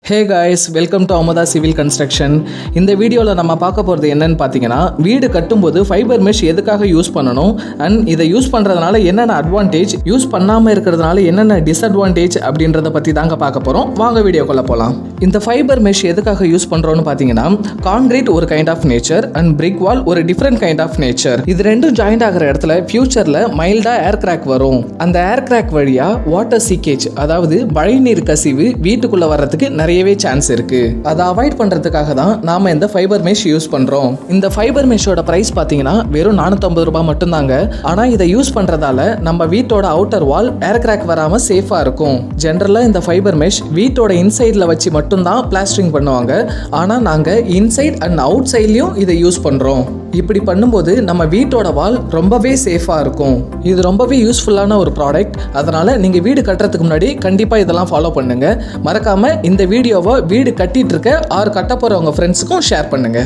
Hey guys, welcome to Amutha civil construction. இந்த வீடியோவில் நம்ம பார்க்க போகிறது என்னன்னு பார்த்தீங்கன்னா, வீடு கட்டும்போது ஃபைபர் மெஷ் எதுக்காக யூஸ் பண்ணணும் அண்ட் இதை யூஸ் பண்ணுறதுனால என்னென்ன அட்வான்டேஜ், யூஸ் பண்ணாமல் இருக்கிறதுனால என்னென்ன டிஸ்அட்வான்டேஜ் அப்படின்றத பற்றி தாங்க பார்க்க போகிறோம். வாங்க வீடியோக்குள்ளே போகலாம். இந்த ஃபைபர் மெஷ் எதுக்காக யூஸ் பண்ணுறோன்னு பார்த்தீங்கன்னா, கான்கிரீட் ஒரு kind of nature and brick wall ஒரு டிஃப்ரெண்ட் கைண்ட் ஆஃப் நேச்சர். இது ரெண்டும் ஜாயிண்ட் ஆகிற இடத்துல ஃபியூச்சரில் மைல்டாக ஏர் கிராக் வரும். அந்த ஏர் கிராக் வழியாக வாட்டர் சீக்கேஜ், அதாவது மழைநீர் கசிவு வீட்டுக்குள்ளே வர்றதுக்கு நிறையவே சான்ஸ் இருக்கு. அதை அவாய்ட் பண்றதுக்காக தான் நாம இந்த ஃபைபர் மெஷ் யூஸ் பண்றோம். இந்த ஃபைபர் மெஷோட பிரைஸ் பாத்தீங்கன்னா வெறும் 450 ரூபாய் மட்டும் தாங்க. ஆனா இதை யூஸ் பண்றதால நம்ம வீட்டோட அவுட்டர் வால் ஏர் கிராக் வராம சேஃபா இருக்கும். ஜெனரலா இந்த ஃபைபர் மெஷ் வீட்டோட இன்சைட்ல வச்சு மட்டும் தான் பிளாஸ்டரிங் பண்ணுவாங்க. ஆனா நாங்க இன்சைட் அண்ட் அவுட் சைட்லயும் இதை யூஸ் பண்றோம். இப்படி பண்ணும்போது நம்ம வீட்டோட வால் ரொம்பவே சேஃபா இருக்கும். இது ரொம்பவே யூஸ்ஃபுல்லான ஒரு ப்ராடக்ட். அதனால நீங்க வீடு கட்டுறதுக்கு முன்னாடி கண்டிப்பா இதெல்லாம் ஃபாலோ பண்ணுங்க. மறக்காம இந்த வீடியோவை வீடு கட்டிட்டு இருக்க ஆர் கட்ட போற உங்க ஃப்ரெண்ட்ஸுக்கும் ஷேர் பண்ணுங்க.